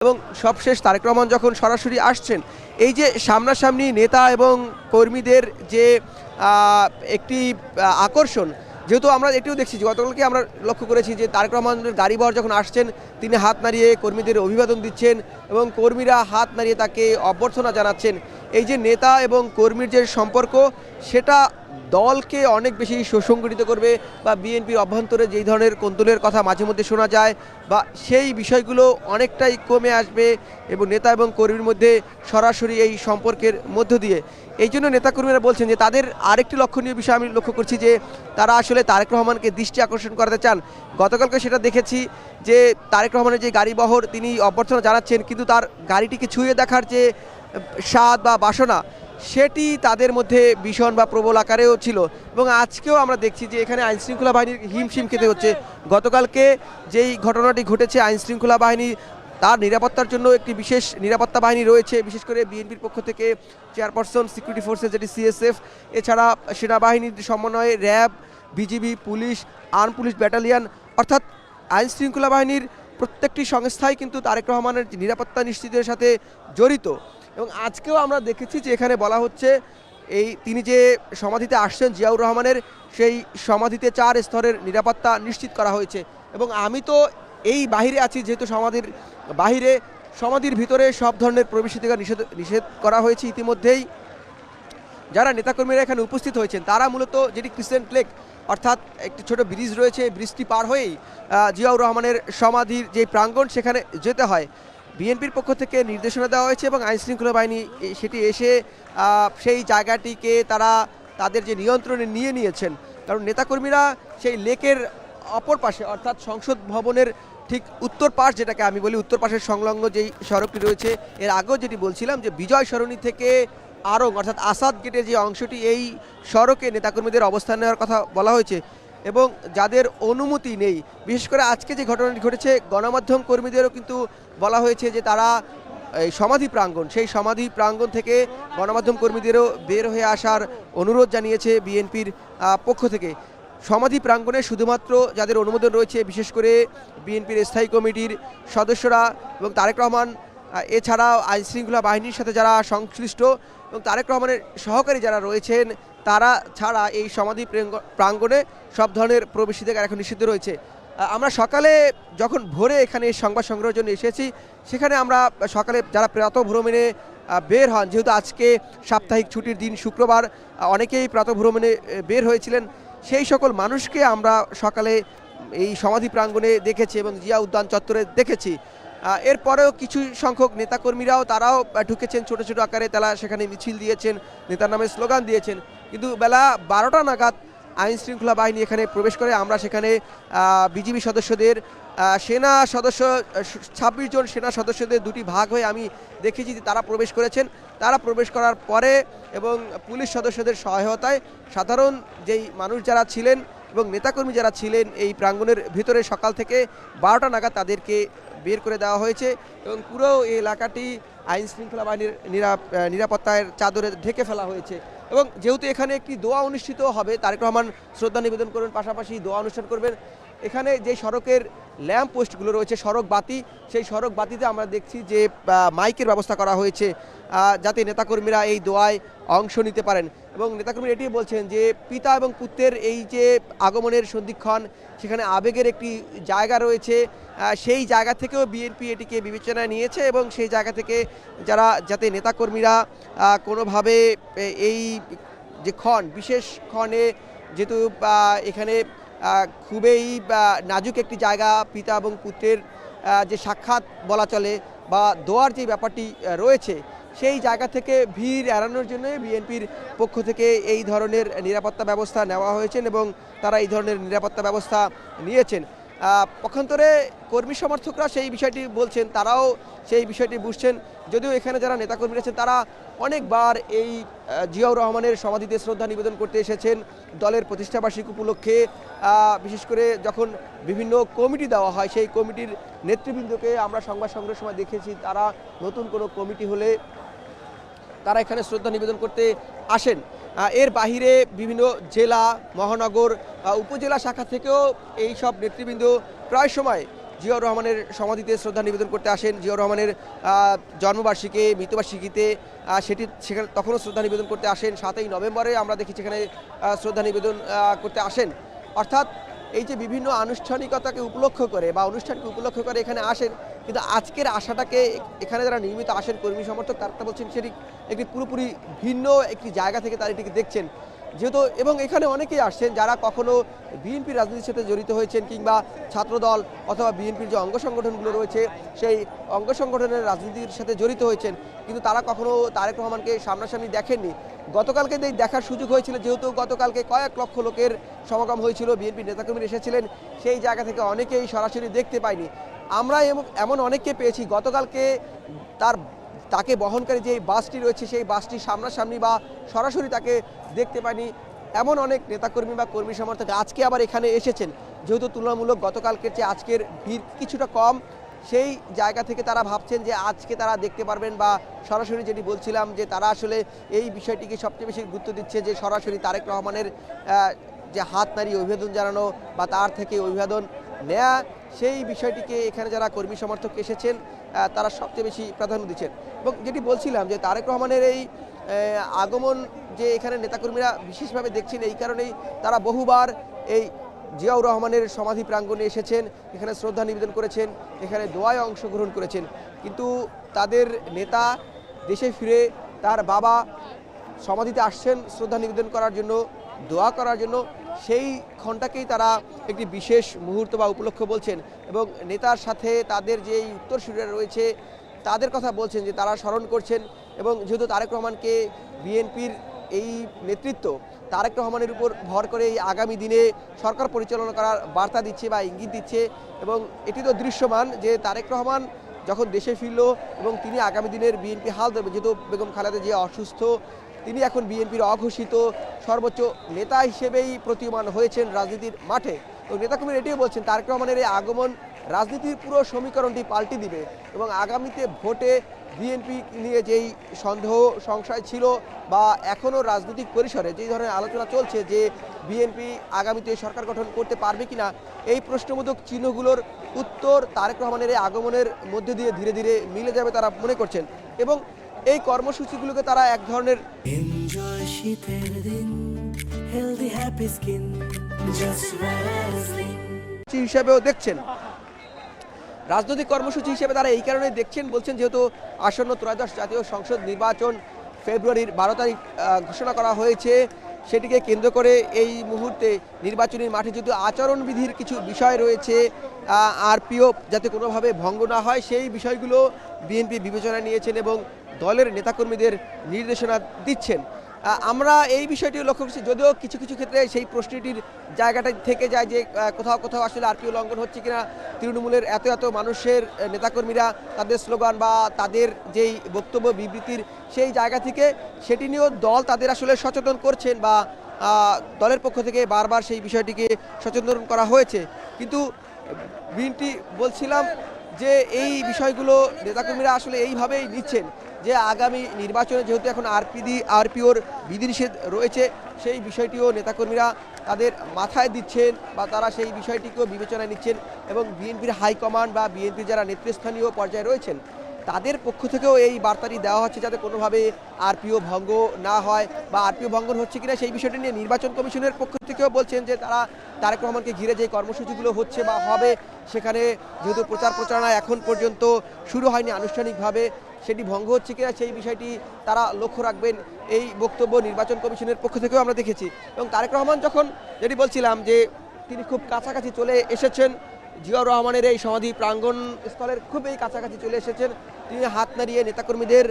এবং সবশেষ তারেক রহমান যখন সরাসরি আসছেন, এই যে সামনাসামনি নেতা এবং কর্মীদের যে একটি আকর্ষণ, যেহেতু আমরা এটিও দেখছি যে গতকালকে আমরা লক্ষ্য করেছি যে তারেক রহমানের গাড়িবহর যখন আসছেন তিনি হাত নাড়িয়ে কর্মীদের অভিবাদন দিচ্ছেন এবং কর্মীরা হাত নাড়িয়ে তাকে অভ্যর্থনা জানাচ্ছেন। এই যে নেতা এবং কর্মীর যে সম্পর্ক, সেটা দলকে অনেক বেশি সুসংগঠিত করবে বা বিএনপির অভ্যন্তরে যেই ধরনের কোন্দলের কথা মাঝে মধ্যে শোনা যায় বা সেই বিষয়গুলো অনেকটাই কমে আসবে এবং নেতা এবং কর্মীর মধ্যে সরাসরি এই সম্পর্কের মধ্য দিয়ে। এই জন্য নেতাকর্মীরা বলছেন যে তাদের আরেকটি লক্ষণীয় বিষয় আমি লক্ষ্য করছি যে তারা আসলে তারেক রহমানকে দৃষ্টি আকর্ষণ করাতে চান। গতকালকে সেটা দেখেছি যে তারেক রহমানের যে গাড়িবহর তিনি অভ্যর্থনা জানাচ্ছেন, কিন্তু তার গাড়িটিকে ছুঁয়ে দেখার যে স্বাদ বা বাসনা সেটি তাদের মধ্যে ভীষণ বা প্রবল আকারেও ছিল। এবং আজকেও আমরা দেখছি যে এখানে আইনশৃঙ্খলা বাহিনীর হিমশিম খেতে হচ্ছে। গতকালকে যেই ঘটনাটি ঘটেছে, আইনশৃঙ্খলা বাহিনী তার নিরাপত্তার জন্য একটি বিশেষ নিরাপত্তা বাহিনী রয়েছে, বিশেষ করে বিএনপির পক্ষ থেকে চেয়ারপারসন সিকিউরিটি ফোর্সেস যেটি সিএসএফ, এছাড়া সেনাবাহিনীর সমন্বয়ে RAB, BGB, police, arm police battalion, অর্থাৎ আইনশৃঙ্খলা বাহিনীর প্রত্যেকটি সংস্থাই কিন্তু তারেক রহমানের নিরাপত্তা নিশ্চিতের সাথে জড়িত। এবং আজকেও আমরা দেখেছি যে এখানে বলা হচ্ছে এই তিনি যে সমাধিতে আসছেন জিয়াউর রহমানের, সেই সমাধিতে 4 স্তরের নিরাপত্তা নিশ্চিত করা হয়েছে। এবং আমি তো এই বাহিরে আছি, যেহেতু সমাধির বাহিরে, সমাধির ভিতরে সব ধরনের প্রবেশাধিকার নিষেধ করা হয়েছে ইতিমধ্যেই। যারা নেতাকর্মীরা এখানে উপস্থিত হয়েছেন তারা মূলত যেটি ক্রিসেন্ট লেক, অর্থাৎ একটি ছোট ব্রিজ রয়েছে, ব্রিজটি পার হয়েই জিয়াউর রহমানের সমাধির যে প্রাঙ্গণ সেখানে যেতে হয়। বিএনপির পক্ষ থেকে নির্দেশনা দেওয়া হয়েছে এবং আইনশৃঙ্খলা বাহিনী সেটি এসে সেই জায়গাটিকে তারা তাদের যে নিয়ন্ত্রণে নিয়ে নিয়েছেন। কারণ নেতাকর্মীরা সেই লেকের অপর পাশে, অর্থাৎ সংসদ ভবনের ঠিক উত্তর পাশ, যেটাকে আমি বলি উত্তর পাশের সংলগ্ন যেই সড়কটি রয়েছে, এর আগেও যেটি বলছিলাম যে বিজয় সরণি থেকে আরং অর্থাৎ আসাদ গেটের যে অংশটি, এই সড়কে নেতাকর্মীদের অবস্থান নেওয়ার কথা বলা হয়েছে। এবং যাদের অনুমতি নেই, বিশেষ করে আজকে যে ঘটনাটি ঘটেছে, গণমাধ্যম কর্মীদেরও কিন্তু বলা হয়েছে যে তারা এই সমাধি প্রাঙ্গণ, সেই সমাধি প্রাঙ্গণ থেকে গণমাধ্যম কর্মীদেরও বের হয়ে আসার অনুরোধ জানিয়েছে বিএনপির পক্ষ থেকে। সমাধি প্রাঙ্গণে শুধুমাত্র যাদের অনুমোদন রয়েছে, বিশেষ করে বিএনপির স্থায়ী কমিটির সদস্যরা এবং তারেক রহমান, এছাড়া আইনশৃঙ্খলা বাহিনীর সাথে যারা সংশ্লিষ্ট এবং তারেক রহমানের সহকারী যারা রয়েছেন, তারা ছাড়া এই সমাধি প্রাঙ্গণে সব ধরনের প্রবেশাধিকার এখন নিষিদ্ধ রয়েছে। আমরা সকালে যখন ভোরে এখানে সংবাদ সংগ্রহের জন্য এসেছি, সেখানে আমরা সকালে যারা প্রাতঃভ্রমণে বের হন, যেহেতু আজকে সাপ্তাহিক ছুটির দিন শুক্রবার, অনেকেই প্রাতঃভ্রমণে বের হয়েছিলেন, সেই সকল মানুষকে আমরা সকালে এই সমাধি প্রাঙ্গণে দেখেছি এবং জিয়া উদ্যান চত্বরে দেখেছি। এরপরেও কিছু সংখ্যক নেতাকর্মীরাও তারাও ঢুকেছেন ছোট ছোট আকারে, তারা সেখানে মিছিল দিয়েছেন, নেতার নামে স্লোগান দিয়েছেন। কিন্তু বেলা 12টা নাগাদ আইন শৃঙ্খলা বাহিনী এখানে প্রবেশ করে। আমরা সেখানে বিজিবি সদস্যদের, সেনা সদস্য 26 জন সেনা সদস্যদের দুটি ভাগ হয়ে আমি দেখেছি যে তারা প্রবেশ করেছেন। তারা প্রবেশ করার পরে এবং পুলিশ সদস্যদের সহায়তায় সাধারণ যেই মানুষ যারা ছিলেন এবং নেতাকর্মী যারা ছিলেন এই প্রাঙ্গণের ভিতরে, সকাল থেকে 12টা নাগাদ তাদেরকে বের করে দেওয়া হয়েছে এবং পুরো এই এলাকাটি আইন শৃঙ্খলা বাহিনীর নিরাপত্তার চাদরে ঢেকে ফেলা হয়েছে। এবং যেহেতু এখানে একটি দোয়া অনুষ্ঠিত হবে, তারেক রহমান শ্রদ্ধা নিবেদন করবেন, পাশাপাশি দোয়া অনুষ্ঠান করবেন। এখানে যে সড়কের ল্যাম্প পোস্টগুলো রয়েছে, সড়ক বাতি, সেই সড়ক বাতিতে আমরা দেখছি যে মাইকের ব্যবস্থা করা হয়েছে যাতে নেতাকর্মীরা এই দোয়ায় অংশ নিতে পারেন। এবং নেতাকর্মীরা এটি বলছেন যে পিতা এবং পুত্রের এই যে আগমনের সন্ধিক্ষণ, সেখানে আবেগের একটি জায়গা রয়েছে, সেই জায়গা থেকেও বিএনপি এটিকে বিবেচনায় নিয়েছে এবং সেই জায়গা থেকে যাতে নেতাকর্মীরা কোনোভাবে এই যে বিশেষ ক্ষণে, যেহেতু এখানে খুবই নাজুক একটি জায়গা, পিতা এবং পুত্রের যে সাক্ষাৎ বলা চলে বা দোয়ার যে ব্যাপারটি রয়েছে, সেই জায়গা থেকে ভিড় এড়ানোর জন্য বিএনপির পক্ষ থেকে এই ধরনের নিরাপত্তা ব্যবস্থা নেওয়া হয়েছে এবং তারা এই ধরনের নিরাপত্তা ব্যবস্থা নিয়েছেন। পক্ষান্তরে কর্মী সমর্থকরা সেই বিষয়টি বলছেন, তারাও সেই বিষয়টি বুঝছেন। যদিও এখানে যারা নেতাকর্মী আছেন তারা অনেকবার এই জিয়াউর রহমানের সমাধিতে শ্রদ্ধা নিবেদন করতে এসেছেন দলের প্রতিষ্ঠাবার্ষিকী উপলক্ষে। বিশেষ করে যখন বিভিন্ন কমিটি দেওয়া হয়, সেই কমিটির নেতৃবৃন্দকে আমরা সংবাদ সংগ্রহের সময় দেখেছি, তারা নতুন কোনো কমিটি হলে তারা এখানে শ্রদ্ধা নিবেদন করতে আসেন। এর বাহিরে বিভিন্ন জেলা, মহানগর, উপজেলা শাখা থেকেও এই সব নেতৃবৃন্দ প্রায় সময় জিয়াউর রহমানের সমাধিতে শ্রদ্ধা নিবেদন করতে আসেন, জিয়াউর রহমানের জন্মবার্ষিকী মৃত্যুবার্ষিকীতে সেখানে তখনও শ্রদ্ধা নিবেদন করতে আসেন। 7ই নভেম্বরে আমরা দেখি সেখানে শ্রদ্ধা নিবেদন করতে আসেন। অর্থাৎ এই যে বিভিন্ন আনুষ্ঠানিকতাকে উপলক্ষ করে বা অনুষ্ঠানকে উপলক্ষ করে এখানে আসেন, কিন্তু আজকের আশাটাকে এখানে যারা নিয়মিত আসেন কর্মী সমর্থক তারা বলছেন সেটি একটি পুরোপুরি ভিন্ন একটি জায়গা থেকে তারা এটিকে দেখছেন। যেহেতু এবং এখানে অনেকেই আসছেন যারা কখনো বিএনপির রাজনীতির সাথে জড়িত হয়েছেন কিংবা ছাত্রদল অথবা বিএনপির যে অঙ্গ সংগঠনগুলো রয়েছে সেই অঙ্গ সংগঠনের রাজনীতির সাথে জড়িত হয়েছেন, কিন্তু তারা কখনো তারেক রহমানকে সামনাসামনি দেখেননি। গতকালকে দেখার সুযোগ হয়েছিল, যেহেতু গতকালকে কয়েক লক্ষ লোকের সমাগম হয়েছিল, বিএনপি নেতাকর্মী এসেছিলেন, সেই জায়গা থেকে অনেকেই সরাসরি দেখতে পাইনি। আমরা এমন অনেককে পেয়েছি গতকালকে তাকে বহনকারী যে বাসটি রয়েছে সেই বাসটি সামনাসামনি বা সরাসরি তাকে দেখতে পায়নি। এমন অনেক নেতাকর্মী বা কর্মী সমর্থক আজকে আবার এখানে এসেছেন, যেহেতু তুলনামূলক গতকালকের চেয়ে আজকের ভিড় কিছুটা কম, সেই জায়গা থেকে তারা ভাবছেন যে আজকে তারা দেখতে পারবেন বা সরাসরি যেটি বলছিলাম যে তারা আসলে এই বিষয়টিকে সবচেয়ে বেশি গুরুত্ব দিচ্ছে যে সরাসরি তারেক রহমানের যে হাত নাড়িয়ে অভিবাদন জানানো বা তার থেকে অভিবাদন নেয়া, সেই বিষয়টিকে এখানে যারা কর্মী সমর্থক এসেছেন তারা সবচেয়ে বেশি প্রাধান্য দিচ্ছেন। এবং যেটি বলছিলাম যে তারেক রহমানের এই আগমন যে এখানে নেতাকর্মীরা বিশেষভাবে দেখছেন, এই কারণেই তারা বহুবার এই জিয়াউর রহমানের সমাধি প্রাঙ্গণে এসেছেন, এখানে শ্রদ্ধা নিবেদন করেছেন, এখানে দোয়ায় অংশগ্রহণ করেছেন। কিন্তু তাদের নেতা দেশে ফিরে তার বাবা সমাধিতে আসছেন শ্রদ্ধা নিবেদন করার জন্য, দোয়া করার জন্য, সেই ক্ষণটাকেই তারা একটি বিশেষ মুহূর্ত বা উপলক্ষ বলছেন। এবং নেতার সাথে তাদের যে উত্তরসূরিরা রয়েছে তাদের কথা বলছেন যে তারা স্মরণ করছেন। এবং যেহেতু তারেক রহমানকে বিএনপির এই নেতৃত্ব তারেক রহমানের উপর ভর করে এই আগামী দিনে সরকার পরিচালনা করার বার্তা দিচ্ছে বা ইঙ্গিত দিচ্ছে, এবং এটি তো দৃশ্যমান যে তারেক রহমান যখন দেশে ফিরল এবং তিনি আগামী দিনের বিএনপি হাল ধরবে, যেহেতু বেগম খালেদা জিয়া অসুস্থ, তিনি এখন বিএনপির অঘোষিত সর্বোচ্চ নেতা হিসেবেই প্রতীয়মান হয়েছেন রাজনীতির মাঠে। এবং নেতাকর্মীরা এটিও বলছেন তারেক রহমানের এই আগমন রাজনীতির পুরো সমীকরণটি পাল্টে দিবে এবং আগামীতে ভোটে বিএনপি নিয়ে যেই সন্দেহ সংশয় ছিল বা এখনও রাজনৈতিক পরিসরে যেই ধরনের আলোচনা চলছে যে বিএনপি আগামীতে সরকার গঠন করতে পারবে কিনা, এই প্রশ্নবোধক চিহ্নগুলোর উত্তর তারেক রহমানের এই আগমনের মধ্যে দিয়ে ধীরে ধীরে মিলে যাবে তারা মনে করছেন। এবং এই কর্মসূচিগুলোকে তারা এক ধরনের হিসাবেও দেখছেন, রাজনৈতিক কর্মসূচি হিসেবে তারা এই কারণে দেখছেন বলছেন যেহেতু আসন্ন ত্রয়োদশ জাতীয় সংসদ নির্বাচন ফেব্রুয়ারির 12 তারিখ ঘোষণা করা হয়েছে, সেটিকে কেন্দ্র করে এই মুহূর্তে নির্বাচনী মাঠে যেহেতু আচরণবিধির কিছু বিষয় রয়েছে, আরপিও যাতে কোনোভাবে ভঙ্গ না হয় সেই বিষয়গুলো বিএনপি বিবেচনায় নিয়েছেন এবং দলের নেতাকর্মীদের নির্দেশনা দিচ্ছেন। আমরা এই বিষয়টি লক্ষ্য করছি, যদিও কিছু কিছু ক্ষেত্রে সেই প্রশ্নটির জায়গাটা থেকে যায় যে কোথাও কোথাও আসলে আরপিও লঙ্ঘন হচ্ছে কিনা, তৃণমূলের এত এত মানুষের নেতাকর্মীরা তাদের স্লোগান বা তাদের যেই বক্তব্য বিবৃতির সেই জায়গা থেকে সেটি নিয়েও দল তাদের আসলে সচেতন করছেন বা দলের পক্ষ থেকে বারবার সেই বিষয়টিকে সচেতন করা হয়েছে। কিন্তু বিএনপি বলছিলাম যে এই বিষয়গুলো নেতাকর্মীরা আসলে এইভাবেই নিচ্ছেন যে আগামী নির্বাচনে যেহেতু এখন আরপিওর বিধিনিষেধ রয়েছে, সেই বিষয়টিও নেতাকর্মীরা তাদের মাথায় দিচ্ছেন বা তারা সেই বিষয়টিকেও বিবেচনায় নিচ্ছেন এবং বিএনপির হাইকমান্ড বা বিএনপির যারা নেতৃস্থানীয় পর্যায়ে রয়েছেন তাদের পক্ষ থেকেও এই বার্তাটি দেওয়া হচ্ছে যাতে কোনোভাবে আরপিও ভঙ্গ না হয় বা আরপিও ভঙ্গ হচ্ছে কিনা সেই বিষয়টি নিয়ে নির্বাচন কমিশনের পক্ষ থেকেও বলছেন যে তারা তারেক রহমানকে ঘিরে যে কর্মসূচিগুলো হচ্ছে বা হবে সেখানে যেহেতু প্রচারণা এখন পর্যন্ত শুরু হয়নি আনুষ্ঠানিকভাবে, সেটি ভঙ্গ হচ্ছে কিনা সেই বিষয়টি তারা লক্ষ্য রাখবেন, এই বক্তব্য নির্বাচন কমিশনের পক্ষ থেকেও আমরা দেখেছি। এবং তারেক রহমান যখন যেটি বলছিলাম যে তিনি খুব কাছাকাছি চলে এসেছেন, জিয়াউর রহমানের এই সমাধি প্রাঙ্গণ স্থলের খুবই কাছাকাছি চলে এসেছেন, তিনি হাত নাড়িয়ে নেতাকর্মীদের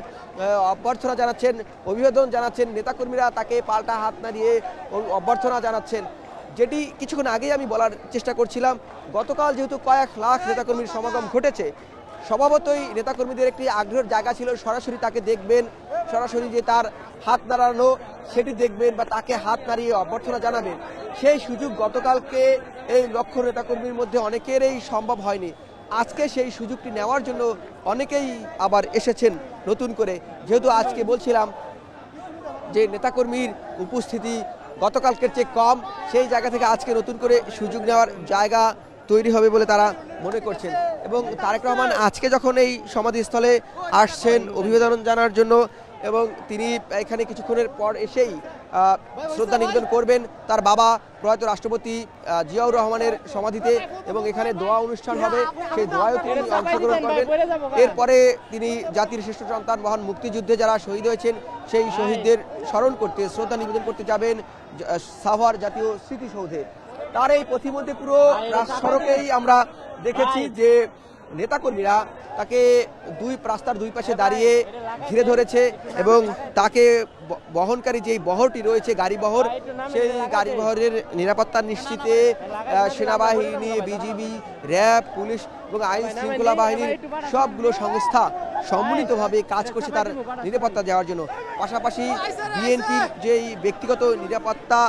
অভ্যর্থনা জানাচ্ছেন, অভিবাদন জানাচ্ছেন, নেতাকর্মীরা তাকে পাল্টা হাত নাড়িয়ে অভ্যর্থনা জানাচ্ছেন। যেটি কিছুক্ষণ আগেই আমি বলার চেষ্টা করছিলাম, গতকাল যেহেতু কয়েক লাখ নেতাকর্মীর সমাগম ঘটেছে, স্বভাবতই নেতাকর্মীদের একটি আগ্রহের জায়গা ছিল সরাসরি তাকে দেখবেন, সরাসরি যে তার হাত নাড়ানো সেটি দেখবেন বা তাকে হাত নাড়িয়ে অভ্যর্থনা জানাবেন। সেই সুযোগ গতকালকে এই লক্ষ নেতাকর্মীর মধ্যে অনেকেরই সম্ভব হয়নি। আজকে সেই সুযোগটি নেওয়ার জন্য অনেকেই আবার এসেছেন নতুন করে, যেহেতু আজকে বলছিলাম যে নেতাকর্মীর উপস্থিতি গতকালকের চেয়ে কম, সেই জায়গা থেকে আজকে নতুন করে সুযোগ নেওয়ার জায়গা তৈরি হবে বলে তারা মনে করছেন। এবং তারেক রহমান আজকে যখন এই সমাধিস্থলে আসছেন অভিবাদন জানার জন্য এবং তিনি এখানে কিছুক্ষণের পর এসেই শ্রদ্ধা নিবেদন করবেন তার বাবা প্রয়াত রাষ্ট্রপতি জিয়াউর রহমানের সমাধিতে এবং এখানে দোয়া অনুষ্ঠান হবে, সেই দোয়ায়ও তিনি অংশগ্রহণ করবেন। এরপরে তিনি জাতির শ্রেষ্ঠ সন্তান মহান মুক্তিযুদ্ধে যারা শহীদ হয়েছেন সেই শহীদদের স্মরণ করতে শ্রদ্ধা নিবেদন করতে যাবেন সাভার জাতীয় স্মৃতিসৌধে। তার এই পথিমধ্যে পুরো সড়কেই আমরা দেখেছি যে নেতাকর্মীরা তাকে রাস্তার দুই পাশে দাঁড়িয়ে ঘিরে ধরেছে এবং তাকে বহনকারী যেই বহরটি রয়েছে গাড়িবহর, সেই গাড়িবহরের নিরাপত্তা নিশ্চিতে সেনাবাহিনী, বিজিবি, র্যাব, পুলিশ এবং আইন শৃঙ্খলা বাহিনীর সবগুলো সংস্থা সম্মিলিতভাবে কাজ করছে তার নিরাপত্তা দেওয়ার জন্য। পাশাপাশি বিএনপির যেই ব্যক্তিগত নিরাপত্তা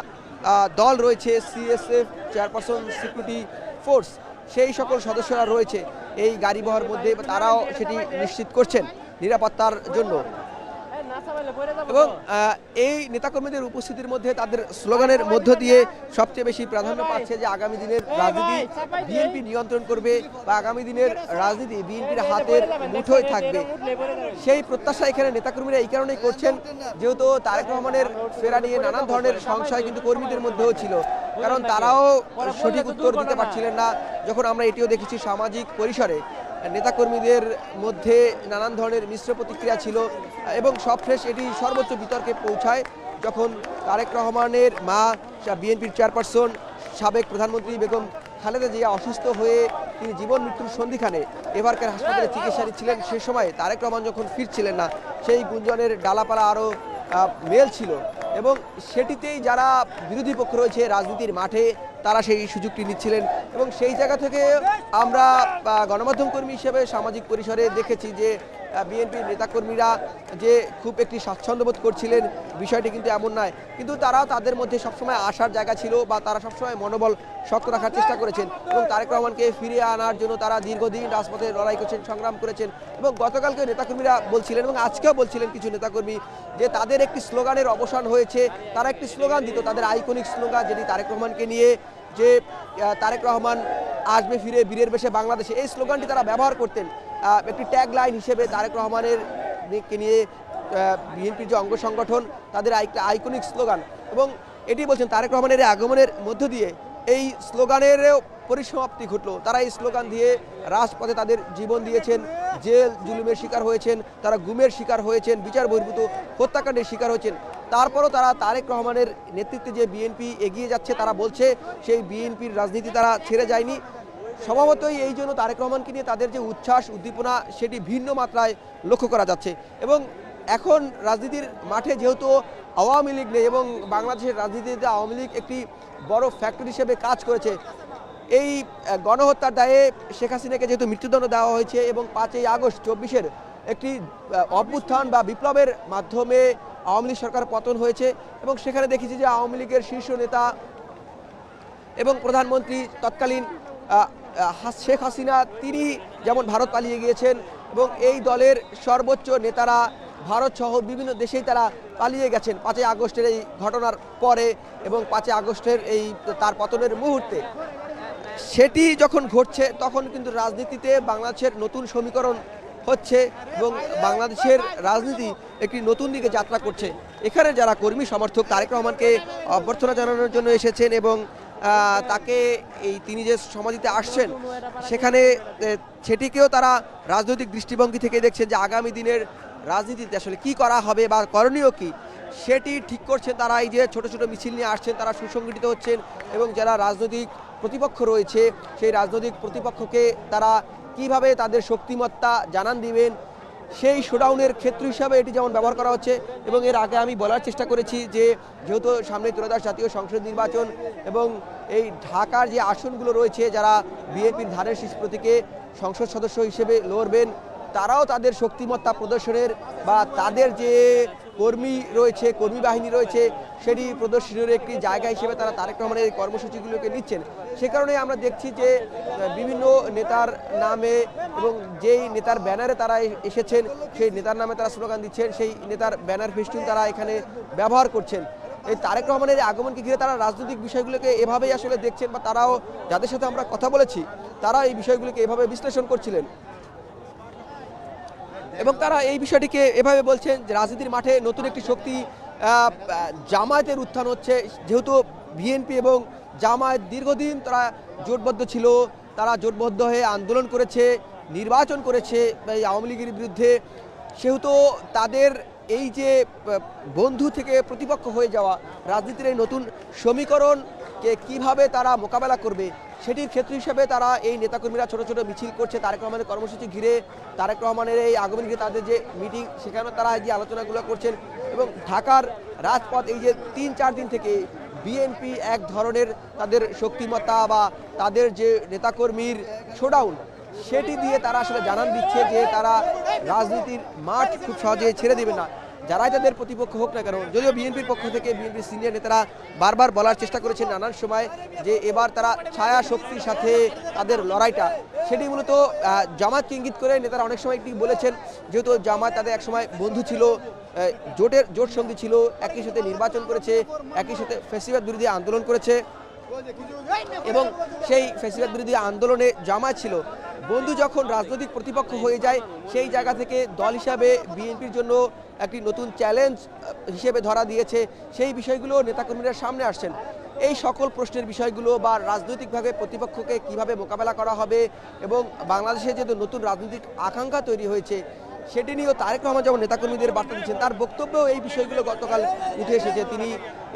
দল রয়েছে, সিএসএফ, চেয়ারপারসন সিকিউরিটি ফোর্স, সেই সকল সদস্যরা রয়েছে এই গাড়িবহর মধ্যে, তারাও সেটি নিশ্চিত করছেন নিরাপত্তার জন্য। এবং এই নেতাকর্মীদের উপস্থিতির মধ্যে তাদের স্লোগানের মধ্য দিয়ে সবচেয়ে বেশি প্রাধান্য পাচ্ছে যে আগামী দিনের রাজনীতি বিএনপি নিয়ন্ত্রণ করবে বা আগামী দিনের রাজনীতি বিএনপির হাতের মুঠোয় থাকবে, সেই প্রত্যাশা এখানে নেতাকর্মীরা এই কারণেই করছেন যেহেতু তারেক রহমানের ফেরা নিয়ে নানান ধরনের সংশয় কিন্তু কর্মীদের মধ্যেও ছিল, কারণ তারাও সঠিক উত্তর দিতে পারছিলেন না। যখন আমরা এটিও দেখেছি সামাজিক পরিসরে নেতাকর্মীদের মধ্যে নানান ধরনের মিশ্র প্রতিক্রিয়া ছিল এবং সবশেষ এটি সর্বোচ্চ বিতর্কে পৌঁছায় যখন তারেক রহমানের মা বিএনপির চেয়ারপারসন সাবেক প্রধানমন্ত্রী বেগম খালেদা জিয়া অসুস্থ হয়ে তিনি জীবন মৃত্যুর সন্ধিখানে এবারকার হাসপাতালে চিকিৎসা নিচ্ছিলেন। সে সময় তারেক রহমান যখন ফিরছিলেন না, সেই গুঞ্জনের ডালাপালা আরও মেল ছিল এবং সেটিতেই যারা বিরোধী পক্ষ রয়েছে রাজনীতির মাঠে তারা সেই সুযোগটি নিচ্ছিলেন এবং সেই জায়গা থেকে আমরা গণমাধ্যম কর্মী হিসেবে সামাজিক পরিসরে দেখেছি যে বিএনপির নেতাকর্মীরা যে খুব একটি স্বাচ্ছন্দ্য বোধ করছিলেন, বিষয়টি কিন্তু এমন নয়, কিন্তু তারা তাদের মধ্যে সবসময় আসার জায়গা ছিল বা তারা সবসময় মনোবল শক্ত রাখার চেষ্টা করেছেন এবং তারেক রহমানকে ফিরিয়ে আনার জন্য তারা দীর্ঘদিন রাজপথে লড়াই করেছেন, সংগ্রাম করেছেন। এবং গতকালকে নেতাকর্মীরা বলছিলেন এবং আজকেও বলছিলেন কিছু নেতাকর্মী যে তাদের একটি স্লোগানের অবসান হয়েছে। তারা একটি স্লোগান দিত, তাদের আইকনিক স্লোগান, যেটি তারেক রহমানকে নিয়ে, যে তারেক রহমান আসবে ফিরে বীরের বেশে বাংলাদেশে, এই স্লোগানটি তারা ব্যবহার করতেন একটি ট্যাগ লাইন হিসেবে। তারেক রহমানের নিয়ে বিএনপির যে অঙ্গ সংগঠন তাদের একটা আইকনিক স্লোগান এবং এটি বলছেন তারেক রহমানের আগমনের মধ্য দিয়ে এই স্লোগানেরও পরিসমাপ্তি ঘটলো। তারা এই স্লোগান দিয়ে রাজপথে তাদের জীবন দিয়েছেন, জেল জুলুমের শিকার হয়েছেন, তারা গুমের শিকার হয়েছেন, বিচার বহির্ভূত হত্যাকাণ্ডের শিকার হয়েছেন। তারপরও তারা তারেক রহমানের নেতৃত্বে যে বিএনপি এগিয়ে যাচ্ছে তারা বলছে সেই বিএনপির রাজনীতি তারা ছেড়ে যায়নি। স্বভাবতই এই জন্য তারেক রহমানকে নিয়ে তাদের যে উচ্ছ্বাস উদ্দীপনা সেটি ভিন্ন মাত্রায় লক্ষ্য করা যাচ্ছে এবং এখন রাজনীতির মাঠে যেহেতু আওয়ামী লীগ নেই এবং বাংলাদেশের রাজনীতিতে আওয়ামী লীগ একটি বড় ফ্যাক্টর হিসেবে কাজ করেছে, এই গণহত্যার দায়ে শেখ হাসিনাকে যেহেতু মৃত্যুদণ্ড দেওয়া হয়েছে এবং 5ই আগস্ট 24-এর একটি অভ্যুত্থান বা বিপ্লবের মাধ্যমে আওয়ামী লীগ সরকার পতন হয়েছে এবং সেখানে দেখেছি যে আওয়ামী লীগের শীর্ষ নেতা এবং প্রধানমন্ত্রী তৎকালীন শেখ হাসিনা তিনি যেমন ভারত পালিয়ে গিয়েছেন এবং এই দলের সর্বোচ্চ নেতারা ভারত সহ বিভিন্ন দেশেই তারা পালিয়ে গেছেন 5ই আগস্টের এই ঘটনার পরে এবং 5ই আগস্টের এই তার পতনের মুহূর্তে। সেটি যখন ঘটছে তখন কিন্তু রাজনীতিতে বাংলাদেশের নতুন সমীকরণ হচ্ছে এবং বাংলাদেশের রাজনীতি একটি নতুন দিকে যাত্রা করছে। এখানে যারা কর্মী সমর্থক তারেক রহমানকে অভ্যর্থনা জানানোর জন্য এসেছেন এবং তাকে তিনি যে সমাধিতে আসছেন সেখানে সেটিকেও তারা রাজনৈতিক দৃষ্টিভঙ্গি থেকে দেখছেন যে আগামী দিনের রাজনীতিতে আসলে কি করা হবে বা করণীয় কি সেটি ঠিক করছেন তারা। এই যে ছোট ছোট মিছিল নিয়ে আসছেন তারা সুসংগঠিত হচ্ছেন এবং যারা রাজনৈতিক প্রতিপক্ষ রয়েছে সেই রাজনৈতিক প্রতিপক্ষকে তারা কিভাবে তাদের শক্তিমত্তা জানান দিবেন সেই শোডাউনের ক্ষেত্র হিসাবে এটি যেমন ব্যবহার করা হচ্ছে। এবং এর আগে আমি বলার চেষ্টা করেছি যে যেহেতু সামনে ত্রয়োদশ জাতীয় সংসদ নির্বাচন এবং এই ঢাকার যে আসনগুলো রয়েছে যারা বিএনপির ধানের শীষ প্রতীকে সংসদ সদস্য হিসেবে লড়বেন তারাও তাদের শক্তিমত্তা প্রদর্শনের বা তাদের যে কর্মী রয়েছে কর্মী বাহিনী রয়েছে সেটি প্রদর্শনের একটি জায়গা হিসেবে তারা তারেক রহমানের এই কর্মসূচিগুলোকে নিচ্ছেন। সে কারণে আমরা দেখছি যে বিভিন্ন নেতার নামে এবং যেই নেতার ব্যানারে তারা এসেছেন সেই নেতার নামে তারা স্লোগান দিচ্ছেন, সেই নেতার ব্যানার ফেস্টুন তারা এখানে ব্যবহার করছেন। এই তারেক রহমানের আগমনকে ঘিরে তারা রাজনৈতিক বিষয়গুলোকে এভাবেই আসলে দেখছেন বা তারাও যাদের সাথে আমরা কথা বলেছি তারা এই বিষয়গুলিকে এভাবে বিশ্লেষণ করছিলেন এবং তারা এই বিষয়টিকে এভাবে বলছেন যে রাজনীতির মাঠে নতুন একটি শক্তি জামায়াতের উত্থান হচ্ছে। যেহেতু বিএনপি এবং জামায়াত দীর্ঘদিন তারা জোটবদ্ধ ছিল, তারা জোটবদ্ধ হয়ে আন্দোলন করেছে, নির্বাচন করেছে এই আওয়ামী লীগের বিরুদ্ধে, সেহেতু তাদের এই যে বন্ধু থেকে প্রতিপক্ষ হয়ে যাওয়া রাজনীতির এই নতুন সমীকরণকে কিভাবে তারা মোকাবেলা করবে সেটির ক্ষেত্র হিসেবে তারা এই নেতাকর্মীরা ছোট ছোট মিছিল করছে তারেক রহমানের কর্মসূচি ঘিরে, তারেক রহমানের এই আগমন ঘিরে তাদের যে মিটিং সেখানে তারা এই যে আলোচনাগুলো করছেন এবং ঢাকার রাজপথ এই যে ৩-৪ দিন থেকে বিএনপি এক ধরনের তাদের শক্তিমত্তা বা তাদের যে নেতাকর্মীর শোডাউন সেটি দিয়ে তারা আসলে জানান দিচ্ছে যে তারা রাজনীতির মাঠ খুব সহজে ছেড়ে দেবে না, যারাই তাদের প্রতিপক্ষ হোক না কেন। যদিও বিএনপির পক্ষ থেকে বিএনপির সিনিয়র নেতারা বারবার বলার চেষ্টা করেছেন নানান সময় যে এবার তারা ছায়া শক্তির সাথে তাদের লড়াইটা সেটি মূলত জামাতকে ইঙ্গিত করে নেতারা অনেক সময় একটি বলেছেন, যেহেতু জামাত তাদের একসময় বন্ধু ছিল, জোট সঙ্গী ছিল, একই সাথে নির্বাচন করেছে, একই সাথে ফ্যাসিবাদ বিরোধী আন্দোলন করেছে এবং সেই ফ্যাসিবাদ বিরোধী আন্দোলনে জামায়াত ছিল বন্ধু। যখন রাজনৈতিক প্রতিপক্ষ হয়ে যায় সেই জায়গা থেকে দল হিসাবে বিএনপির জন্য একটি নতুন চ্যালেঞ্জ হিসেবে ধরা দিয়েছে, সেই বিষয়গুলো নেতাকর্মীরা সামনে আসছেন। এই সকল প্রশ্নের বিষয়গুলো বা রাজনৈতিকভাবে প্রতিপক্ষকে কিভাবে মোকাবেলা করা হবে এবং বাংলাদেশে যে নতুন রাজনৈতিক আকাঙ্ক্ষা তৈরি হয়েছে সেটি নিয়েও তারেক রহমান যেমন নেতাকর্মীদের বার্তা দিচ্ছেন, তার বক্তব্যেও এই বিষয়গুলো গতকাল উঠে এসেছে। তিনি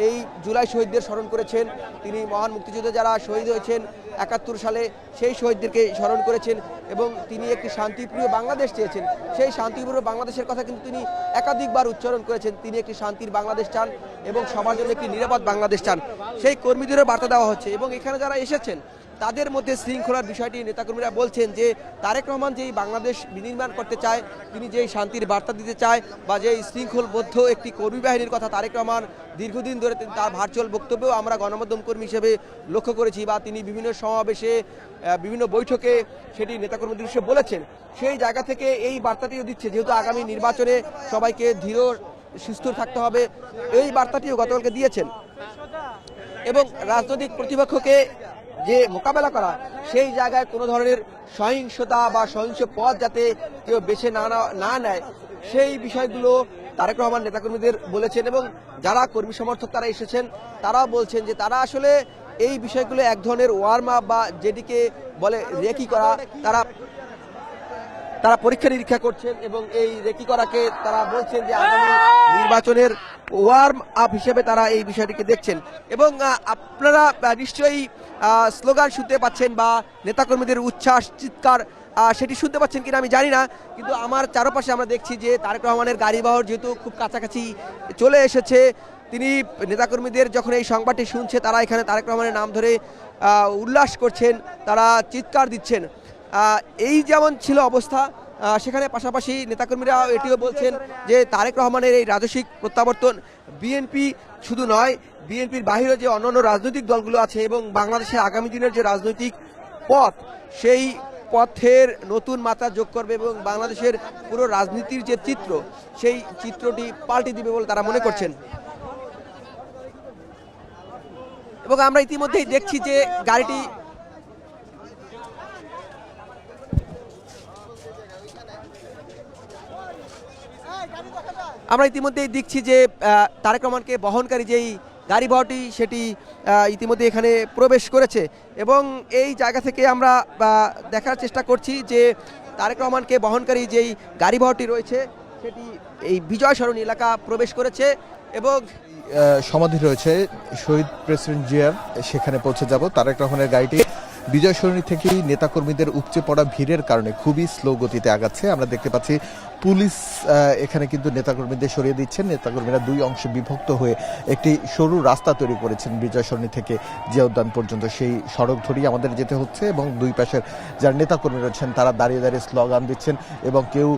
এই জুলাই শহীদদের স্মরণ করেছেন, তিনি মহান মুক্তিযুদ্ধে যারা শহীদ হয়েছেন ৭১ সালে সেই শহীদদেরকে স্মরণ করেছেন এবং তিনি একটি শান্তিপ্রিয় বাংলাদেশ চেয়েছেন। সেই শান্তিপ্রিয় বাংলাদেশের কথা কিন্তু তিনি একাধিকবার উচ্চারণ করেছেন। তিনি একটি শান্তির বাংলাদেশ চান এবং সবার জন্য একটি নিরাপদ বাংলাদেশ চান। সেই কর্মীদেরও বার্তা দেওয়া হচ্ছে এবং এখানে যারা এসেছেন তাদের মধ্যে শৃঙ্খলার বিষয়টি নেতাকর্মীরা বলছেন যে তারেক রহমান যেই বাংলাদেশ বিনির্মাণ করতে চায়, তিনি যেই শান্তির বার্তা দিতে চায় বা যেই শৃঙ্খলবদ্ধ একটি কর্মী বাহিনীর কথা তারেক রহমান দীর্ঘদিন ধরে তার ভার্চুয়াল বক্তব্যেও আমরা গণমাধ্যম কর্মী হিসেবে লক্ষ্য করেছি বা তিনি বিভিন্ন সমাবেশে বিভিন্ন বৈঠকে সেটি নেতাকর্মীদের হিসেবে বলেছেন, সেই জায়গা থেকে এই বার্তাটিও দিচ্ছে যেহেতু আগামী নির্বাচনে সবাইকে ধীর সুস্থ থাকতে হবে, এই বার্তাটিও গতকালকে দিয়েছেন এবং রাজনৈতিক প্রতিপক্ষকে যে মোকাবেলা করা সেই জায়গায় কোনো ধরনের সহিংসতা বা সহিংস পথ যাতে কেউ বেছে না নেয় সেই বিষয়গুলো তারেক রহমান নেতাকর্মীদের বলেছেন এবং যারা কর্মী সমর্থক তারা এসেছেন তারা বলছেন যে তারা আসলে এই বিষয়গুলো এক ধরনের ওয়ার্ম আপ বা যেটিকে বলে রেকি করা তারা পরীক্ষা নিরীক্ষা করছেন এবং এই রেকি করাকে তারা বলছেন যে আগামী নির্বাচনের ওয়ার্ম আপ হিসেবে তারা এই বিষয়টিকে দেখছেন এবং আপনারা নিশ্চয়ই স্লোগান শুনতে পাচ্ছেন বা নেতাকর্মীদের উচ্ছ্বাস চিৎকার সেটি শুনতে পাচ্ছেন কিনা আমি জানি না, কিন্তু আমার চারপাশে আমরা দেখছি যে তারেক রহমানের গাড়িবহর যেহেতু খুব কাছাকাছি চলে এসেছে, তিনি নেতাকর্মীদের যখন এই সংবাদটি শুনছে তারা এখানে তারেক রহমানের নাম ধরে উল্লাস করছেন, তারা চিৎকার দিচ্ছেন। এই যেমন ছিল অবস্থা সেখানে পাশাপাশি নেতাকর্মীরা এটিও বলছেন যে তারেক রহমানের এই রাজস্বিক প্রত্যাবর্তন বিএনপি শুধু নয়, বিএনপির বাহিরে যে অন্যান্য রাজনৈতিক দলগুলো আছে এবং বাংলাদেশের আগামী দিনের যে রাজনৈতিক পথ সেই পথের নতুন মাত্রা যোগ করবে এবং বাংলাদেশের পুরো রাজনীতির যে চিত্র সেই চিত্রটি পাল্টে দিবে বলে তারা মনে করছেন। এবং আমরা ইতিমধ্যেই দেখছি যে গাড়িটি দেখছি যে তারেক রহমানকে বহনকারী যেই গাড়ি বহরটি সেটি ইতিমধ্যে এখানে প্রবেশ করেছে এবং এই জায়গা থেকে আমরা দেখার চেষ্টা করছি যে তারেক রহমানকে বহনকারী যেই গাড়ি বহরটি রয়েছে সেটি এই বিজয় সরণি এলাকা প্রবেশ করেছে এবং সমাধি রয়েছে শহীদ প্রেসিডেন্ট জিয়ার, সেখানে পৌঁছে যাব। তারেক রহমানের গাড়িটি বিজয় সরণি থেকেই নেতাকর্মীদের উপচে পড়া ভিড়ের কারণে খুবই স্লো গতিতে আগাচ্ছে। আমরা দেখতে পাচ্ছি পুলিশ এখানে কিন্তু নেতাকর্মীদের সরিয়ে দিচ্ছেন। নেতাকর্মীরা দুই অংশে বিভক্ত হয়ে একটি সরু রাস্তা তৈরি করেছেন বিজয় সরণি থেকে জিয়া উদ্যান পর্যন্ত, সেই সড়ক ধরেই আমাদের যেতে হচ্ছে এবং দুই পাশের যারা নেতাকর্মী রয়েছেন তারা দাঁড়িয়ে দাঁড়িয়ে স্লোগান দিচ্ছেন এবং কেউ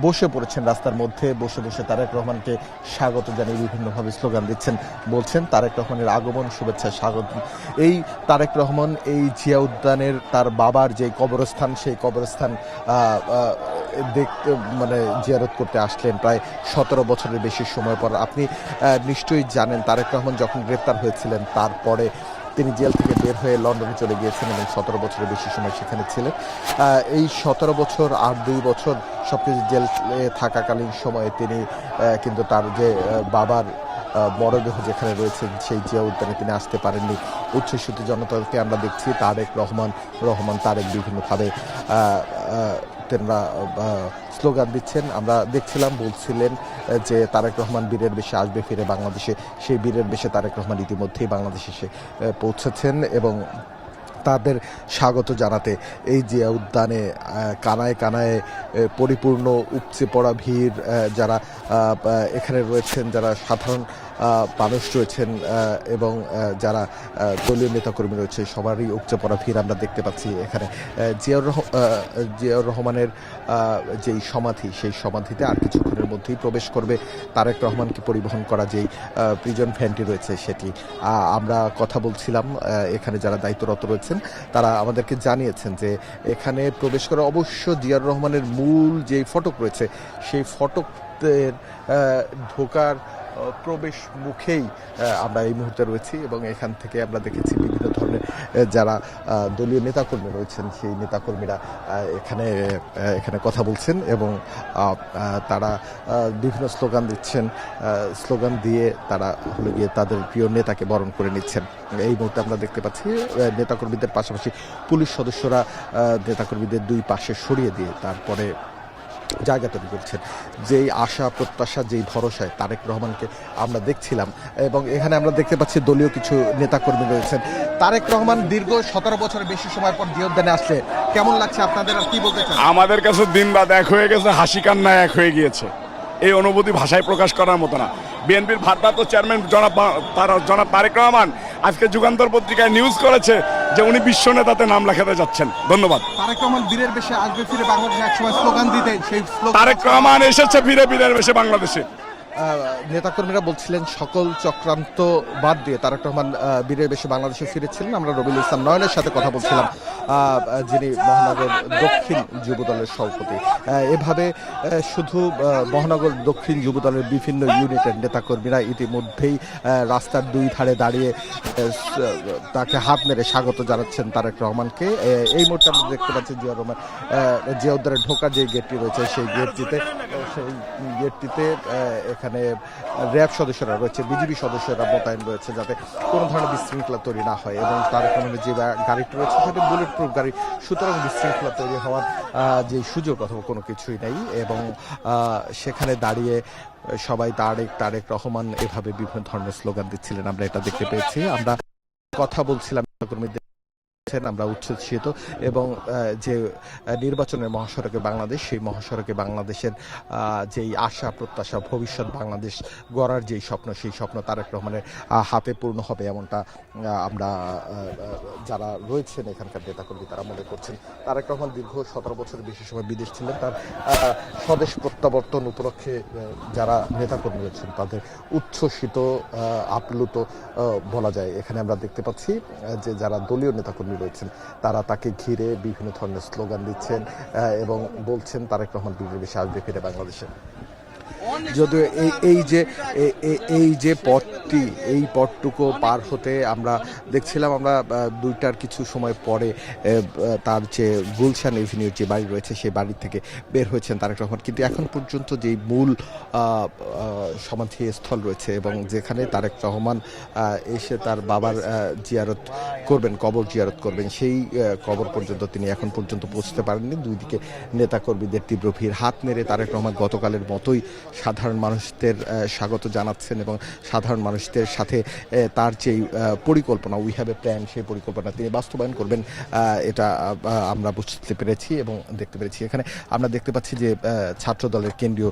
বসে পড়েছেন রাস্তার মধ্যে, বসে বসে তারেক রহমানকে স্বাগত জানিয়ে বিভিন্নভাবে স্লোগান দিচ্ছেন, বলছেন তারেক রহমানের আগমন শুভেচ্ছা স্বাগত। এই তারেক রহমান এই জিয়া উদ্যানের তার বাবার যে কবরস্থান সেই কবরস্থান দেখতে জিয়ারত করতে আসলেন প্রায় 17 বছরের বেশি সময় পর। আপনি নিশ্চয়ই জানেন তারেক রহমান যখন গ্রেপ্তার হয়েছিলেন তারপরে তিনি জেল থেকে বের হয়ে লন্ডনে চলে গিয়েছেন এবং 17 বছরের বেশি সময় সেখানে ছিলেন। এই 17 বছর আর 2 বছর সবকিছু জেলে থাকাকালীন সময়ে তিনি কিন্তু তার যে বাবার মরদেহ যেখানে রয়েছেন সেই জিয়া উদ্যানে তিনি আসতে পারেননি। উচ্ছ্বসিত জনতাকে আমরা দেখছি, তারেক রহমান তারেক বিভিন্নভাবে তেনারা স্লোগান দিচ্ছেন। আমরা দেখছিলাম, বলছিলেন যে তারেক রহমান বীরের বেশে আসবে ফিরে বাংলাদেশে। সেই বীরের বেশে তারেক রহমান ইতিমধ্যেই বাংলাদেশে এসে পৌঁছেছেন এবং তাদের স্বাগত জানাতে এই জিয়া উদ্যানে কানায় কানায় পরিপূর্ণ উপচে পড়া ভিড়, যারা এখানে রয়েছেন, যারা সাধারণ মানুষ রয়েছেন এবং যারা দলীয় নেতাকর্মী রয়েছে, সবারই উপচে পড়া ভিড় আমরা দেখতে পাচ্ছি এখানে। জিয়াউর রহমানের যেই সমাধি, সেই সমাধিতে আর কিছুক্ষণের মধ্যেই প্রবেশ করবে তারেক রহমানকে পরিবহন করা যেই প্রিজন ভ্যানটি রয়েছে সেটি। আমরা কথা বলছিলাম, এখানে যারা দায়িত্বরত রয়েছেন তারা আমাদেরকে জানিয়েছেন যে এখানে প্রবেশ করা অবশ্য জিয়াউর রহমানের মূল যেই ফটক রয়েছে সেই ফটকের ঢোকার প্রবেশ মুখেই আমরা এই মুহূর্তে রয়েছি এবং এখান থেকে আমরা দেখেছি বিভিন্ন ধরনের যারা দলীয় নেতাকর্মী রয়েছেন সেই নেতাকর্মীরা এখানে কথা বলছেন এবং তারা বিভিন্ন স্লোগান দিচ্ছেন। স্লোগান দিয়ে তারা হলে গিয়ে তাদের প্রিয় নেতাকে বরণ করে নিচ্ছেন। এই মুহূর্তে আমরা দেখতে পাচ্ছি নেতাকর্মীদের পাশাপাশি পুলিশ সদস্যরা নেতাকর্মীদের দুই পাশে সরিয়ে দিয়ে তারপরে জায়গা তৈরি করছেন। যেই আশা প্রত্যাশা, যেই ভরসায় তারেক রহমানকে আমরা দেখছিলাম এবং এখানে আমরা দেখতে পাচ্ছি দলীয় কিছু নেতাকর্মী রয়েছেন। তারেক রহমান দীর্ঘ 17 বছরের বেশি সময় পর জিয়া উদ্যানে আসছে, কেমন লাগছে আপনাদের আর কি বলতে চান? আমাদের কাছে দিন রাত এক হয়ে গেছে, হাসি কান্না এক হয়ে গিয়েছে। এই অনুভূতি ভাষায় প্রকাশ করার মতো না। বিএনপির ভারপ্রাপ্ত চেয়ারম্যান জনাব তারেক রহমান আজকে যুগান্তর পত্রিকায় নিউজ করেছে যে উনি বিশ্ব নেতাতে নাম লেখাতে যাচ্ছেন। ধন্যবাদ। তারেক রহমান বীরের বেশে আসবে ফিরে বাংলাদেশে, একসময় স্লোগান দিতেন, সেই তারেক রহমান এসেছে ফিরে বীরের বেশে বাংলাদেশে। নেতাকর্মীরা বলছিলেন সকল চক্রান্ত বাদ দিয়ে তারেক রহমান বীরের বেশে বাংলাদেশে ফিরেছিলেন। আমরা রবিউল ইসলাম নয়নের সাথে কথা বলছিলাম, যিনি মহানগর দক্ষিণ যুবদলের সভাপতি। এভাবে শুধু মহানগর দক্ষিণ যুবদলের বিভিন্ন ইউনিটের নেতাকর্মীরা ইতিমধ্যেই রাস্তার দুই ধারে দাঁড়িয়ে তাকে হাত মেরে স্বাগত জানাচ্ছেন তারেক রহমানকে। এই মুহূর্তে আমরা দেখতে পাচ্ছি জিয়া উদ্যানে ঢোকার যে গেটটি রয়েছে সেই গেটটিতে এখানে র্যাব সদস্যরা রয়েছে, বিজিবি সদস্যরা মোতায়েন রয়েছে যাতে কোনো ধরনের বিশৃঙ্খলা তৈরি না হয় এবং তারেক রহমানের যে গাড়িটি রয়েছে সেটা বুলেট প্রুফ গাড়ি, সুতরাং বিশৃঙ্খলা তৈরি হওয়ার যে সুযোগ অথবা কোনো কিছুই নেই এবং সেখানে দাঁড়িয়ে সবাই তারেক রহমান এভাবে বিভিন্ন ধরনের স্লোগান দিচ্ছিলেন, আমরা এটা দেখতে পেয়েছি। আমরা কথা বলছিলাম কর্মীদের, আমরা উচ্ছ্বসিত এবং যে নির্বাচনের মহাসড়কে বাংলাদেশ, সেই মহাসড়কে বাংলাদেশের যেই আশা প্রত্যাশা, ভবিষ্যৎ বাংলাদেশ গড়ার যেই স্বপ্ন, সেই স্বপ্ন তারেক রহমানের হাতে পূর্ণ হবে এমনটা আমরা যারা রয়েছেন এখানকার নেতাকর্মী তারা মনে করছেন। তারেক রহমান দীর্ঘ 17 বছরের বেশি সময় বিদেশ ছিলেন। তার স্বদেশ প্রত্যাবর্তন উপলক্ষে যারা নেতাকর্মী রয়েছেন তাদের উচ্ছ্বসিত, আপ্লুত বলা যায়। এখানে আমরা দেখতে পাচ্ছি যে যারা দলীয় নেতাকর্মী রয়েছেন তারা তাকে ঘিরে বিভিন্ন ধরনের স্লোগান দিচ্ছেন এবং বলছেন তারেক রহমান বীরের বেশে আসবে ফিরে বাংলাদেশে। যদিও এই যে পথটি, এই পথটুকু পার হতে আমরা দেখছিলাম, আমরা 2টার কিছু সময় পরে তার যে গুলশান এভিনিউর যে বাড়ি রয়েছে সেই বাড়ি থেকে বের হয়েছেন তারেক রহমান, কিন্তু এখন পর্যন্ত যেই মূল সমাধিস্থল রয়েছে এবং যেখানে তারেক রহমান এসে তার বাবার জিয়ারত করবেন, কবর জিয়ারত করবেন, সেই কবর পর্যন্ত তিনি এখন পর্যন্ত পৌঁছতে পারেননি। দুই দিকে নেতাকর্মীদের তীব্র ভিড়। হাত নেড়ে তারেক রহমান গতকালের মতোই সাধারণ মানুষদের স্বাগত জানাচ্ছেন এবং সাধারণ মানুষদের সাথে তার যেই পরিকল্পনা, উই হ্যাভ এ প্ল্যান, সেই পরিকল্পনা তিনি বাস্তবায়ন করবেন, এটা আমরা বুঝতে পেরেছি এবং দেখতে পেরেছি। এখানে আমরা দেখতে পাচ্ছি যে ছাত্র দলের কেন্দ্রীয়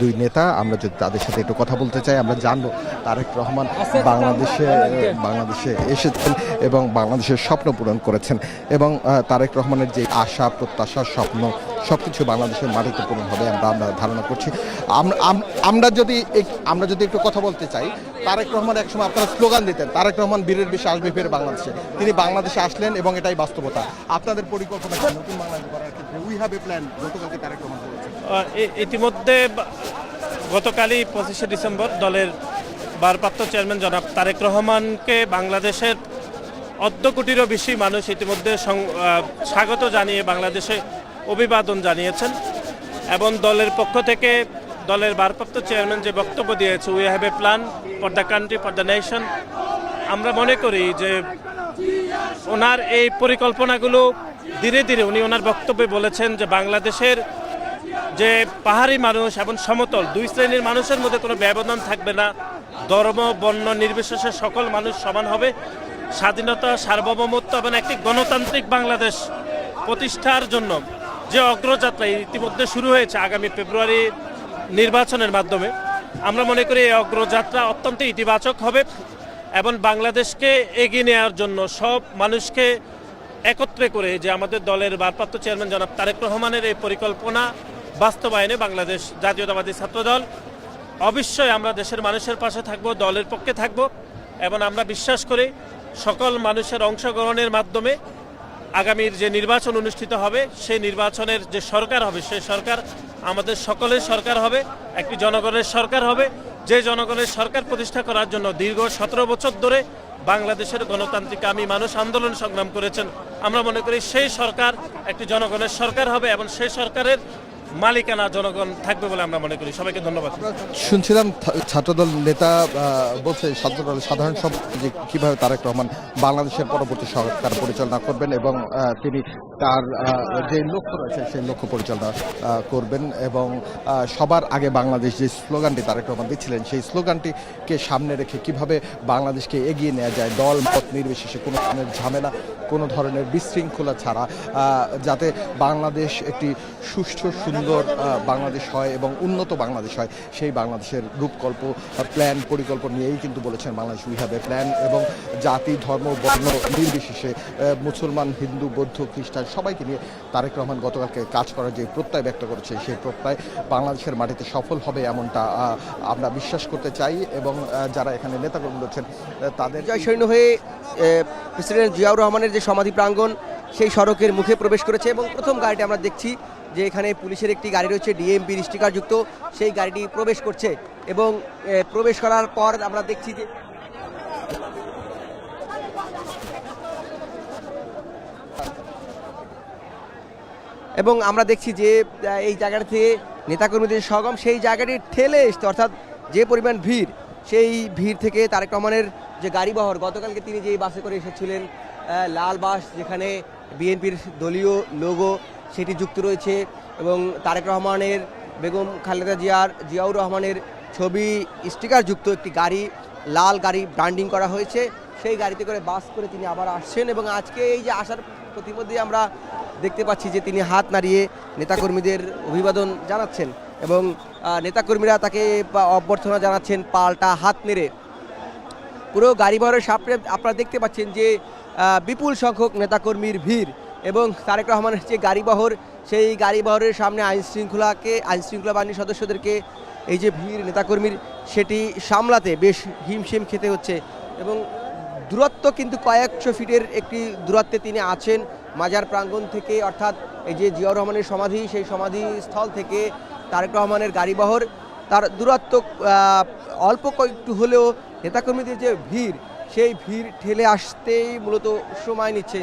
দুই নেতা, আমরা যদি তাদের সাথে একটু কথা বলতে চাই, আমরা জানবো তারেক রহমান বাংলাদেশে এসেছেন এবং বাংলাদেশের স্বপ্ন পূরণ করেছেন এবং তারেক রহমানের যে আশা প্রত্যাশা, স্বপ্ন সবকিছু বাংলাদেশের মাটিতে পূরণ হবে আমরা ধারণা করছি। আমরা যদি একটু কথা বলতে চাই, তারেক রহমান একসময় আপনারা স্লোগান দিতেন তারেক রহমান বীরের বেশে আসবে ফিরে বাংলাদেশে, তিনি বাংলাদেশে আসলেন এবং এটাই বাস্তবতা। আপনাদের পরিকল্পনা নতুন বাংলাদেশ করার ক্ষেত্রে উই হ্যাভ এ প্ল্যান গতকালকে তারেক রহমান বলেছেন। ইতিমধ্যে গতকালই 25শে ডিসেম্বর দলের ভারপ্রাপ্ত চেয়ারম্যান জনাব তারেক রহমানকে বাংলাদেশের অর্ধ কোটিরও বেশি মানুষ ইতিমধ্যে স্বাগত জানিয়ে বাংলাদেশে অভিবাদন জানিয়েছেন এবং দলের পক্ষ থেকে দলের ভারপ্রাপ্ত চেয়ারম্যান যে বক্তব্য দিয়েছে, we have a plan for the country, for the nation. আমরা মনে করি যে ওনার এই পরিকল্পনাগুলো ধীরে ধীরে উনি ওনার বক্তব্যে বলেছেন যে বাংলাদেশের যে পাহাড়ি মানুষ এবং সমতল দুই শ্রেণীর মানুষের মধ্যে কোনো ব্যবধান থাকবে না, ধর্ম বর্ণ নির্বিশেষে সকল মানুষ সমান হবে, স্বাধীনতা সার্বভৌমত্ব এবং একটি গণতান্ত্রিক বাংলাদেশ প্রতিষ্ঠার জন্য যে অগ্রযাত্রা ইতিমধ্যে শুরু হয়েছে আগামী ফেব্রুয়ারি নির্বাচনের মাধ্যমে, আমরা মনে করি এই অগ্রযাত্রা অত্যন্ত ইতিবাচক হবে এবং বাংলাদেশকে এগিয়ে নেওয়ার জন্য সব মানুষকে একত্রে করে যে আমাদের দলের ভারপ্রাপ্ত চেয়ারম্যান জনাব তারেক রহমানের এই পরিকল্পনা বাস্তবায়নে বাংলাদেশ জাতীয়তাবাদী ছাত্রদল অবশ্যই আমরা দেশের মানুষের পাশে থাকব, দলের পক্ষে থাকব এবং আমরা বিশ্বাস করি সকল মানুষের অংশগ্রহণের মাধ্যমে আগামীর যে নির্বাচন অনুষ্ঠিত হবে সেই নির্বাচনের যে সরকার হবে সেই সরকার আমাদের সকলের সরকার হবে, একটি জনগণের সরকার হবে, যে জনগণের সরকার প্রতিষ্ঠা করার জন্য দীর্ঘ 17 বছর ধরে বাংলাদেশের গণতান্ত্রিকামী মানুষ আন্দোলন সংগ্রাম করেছেন। আমরা মনে করি সেই সরকার একটি জনগণের সরকার হবে এবং সেই সরকারের মালিকানা জনগণ থাকবে বলে আমরা মনে করি। সবাইকে ধন্যবাদ। শুনছিলাম ছাত্রদল নেতা বলছে ছাত্রদল সাধারণ সভাপতি যে কীভাবে তারেক রহমান বাংলাদেশের পরবর্তী সরকার পরিচালনা করবেন এবং তিনি তার যে লক্ষ্য রয়েছে সেই লক্ষ্য পরিচালনা করবেন এবং সবার আগে বাংলাদেশ যে স্লোগানটি তারেক রহমান দিচ্ছিলেন সেই স্লোগানটিকে সামনে রেখে কিভাবে বাংলাদেশকে এগিয়ে নেওয়া যায় দল মত নির্বিশেষে, কোনো ধরনের ঝামেলা, কোনো ধরনের বিশৃঙ্খলা ছাড়া, যাতে বাংলাদেশ একটি সুষ্ঠু সুন্দর বাংলাদেশ হয় এবং উন্নত বাংলাদেশ হয়, সেই বাংলাদেশের রূপকল্প প্ল্যান পরিকল্পনা নিয়েই কিন্তু বলেছেন Bangladesh we have a plan এবং জাতি ধর্ম বর্ণ নির্বিশেষে মুসলমান হিন্দু বৌদ্ধ খ্রিস্টান সবাইকে নিয়ে তারেক রহমান গতকালকে কাজ করার যে প্রত্যয় ব্যক্ত করেছে সেই প্রত্যয় বাংলাদেশের মাটিতে সফল হবে এমনটা আমরা বিশ্বাস করতে চাই এবং যারা এখানে নেতাকর্মী রয়েছেন তাদের জয় সৈন্য হয়ে প্রেসিডেন্ট জিয়াউর রহমানের যে সমাধি প্রাঙ্গণ সেই সড়কের মুখে প্রবেশ করেছে এবং প্রথম গাড়িটি আমরা দেখছি যে এখানে পুলিশের একটি গাড়ি রয়েছে ডিএমপির স্টিকারযুক্ত, সেই গাড়িটি প্রবেশ করছে এবং প্রবেশ করার পর আমরা দেখছি যে এবং আমরা দেখছি যে এই জায়গাটা থেকে নেতাকর্মীদের সমাগম সেই জায়গাটি ঠেলে এসছে, অর্থাৎ যে পরিমাণ ভিড় সেই ভিড় থেকে তারেক রহমানের যে গাড়িবহর গতকালকে তিনি যেই বাসে করে এসেছিলেন লাল বাস যেখানে বিএনপির দলীয় লোগো সেটি যুক্ত রয়েছে এবং তারেক রহমানের বেগম খালেদা জিয়াউর রহমানের ছবি স্টিকার যুক্ত একটি গাড়ি লাল গাড়ি ব্র্যান্ডিং করা হয়েছে, সেই গাড়িতে করে বাস করে তিনি আবার আসছেন এবং আজকে এই যে আসার প্রতিমধ্যে আমরা দেখতে পাচ্ছি যে তিনি হাত নাড়িয়ে নেতাকর্মীদের অভিবাদন জানাচ্ছেন এবং নেতাকর্মীরা তাকে অভ্যর্থনা জানাচ্ছেন পাল্টা হাত নেড়ে। পুরো গাড়িবহরের সামনে আপনারা দেখতে পাচ্ছেন যে বিপুল সংখ্যক নেতাকর্মীর ভিড় এবং তারেক রহমানের যে গাড়িবহর সেই গাড়িবহরের সামনে আইনশৃঙ্খলা বাহিনীর সদস্যদেরকে এই যে ভিড় নেতাকর্মীর সেটি সামলাতে বেশ হিমশিম খেতে হচ্ছে এবং দূরত্ব কিন্তু কয়েকশো ফিটের একটি দূরত্বে তিনি আছেন মাজার প্রাঙ্গণ থেকে, অর্থাৎ এই যে জিয়াউর রহমানের সমাধি সেই সমাধিস্থল থেকে তারেক রহমানের গাড়িবহর তার দূরত্ব অল্প কয়েকটু হলেও নেতাকর্মীদের যে ভিড় সেই ভিড় ঠেলে আসতেই মূলত সময় নিচ্ছে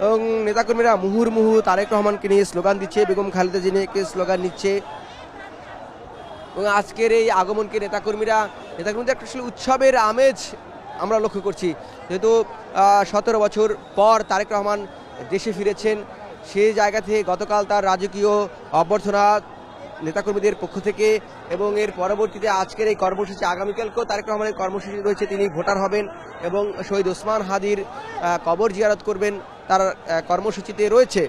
এবং নেতাকর্মীরা মুহুর্মুহু তারেক রহমানকে নিয়ে স্লোগান দিচ্ছে, বেগম খালেদা জিয়াকে স্লোগান নিচ্ছে এবং আজকের এই আগমনকে নেতাকর্মীদের একটা আসলে উৎসবের আমেজ আমরা লক্ষ্য করছি, যেহেতু 17 বছর পর তারেক রহমান দেশে ফিরেছেন, সেই জায়গা থেকে গতকাল তার রাজকীয় অভ্যর্থনা নেতাকর্মীদের পক্ষ থেকে এবং এর পরবর্তীতে আজকের এই কর্মসূচি আগামীকালকেও তারেক রহমানের কর্মসূচি রয়েছে, তিনি ভোটার হবেন এবং শহীদ ওসমান হাদির কবর জিয়ারত করবেন তার কর্মসূচিতে রয়েছে।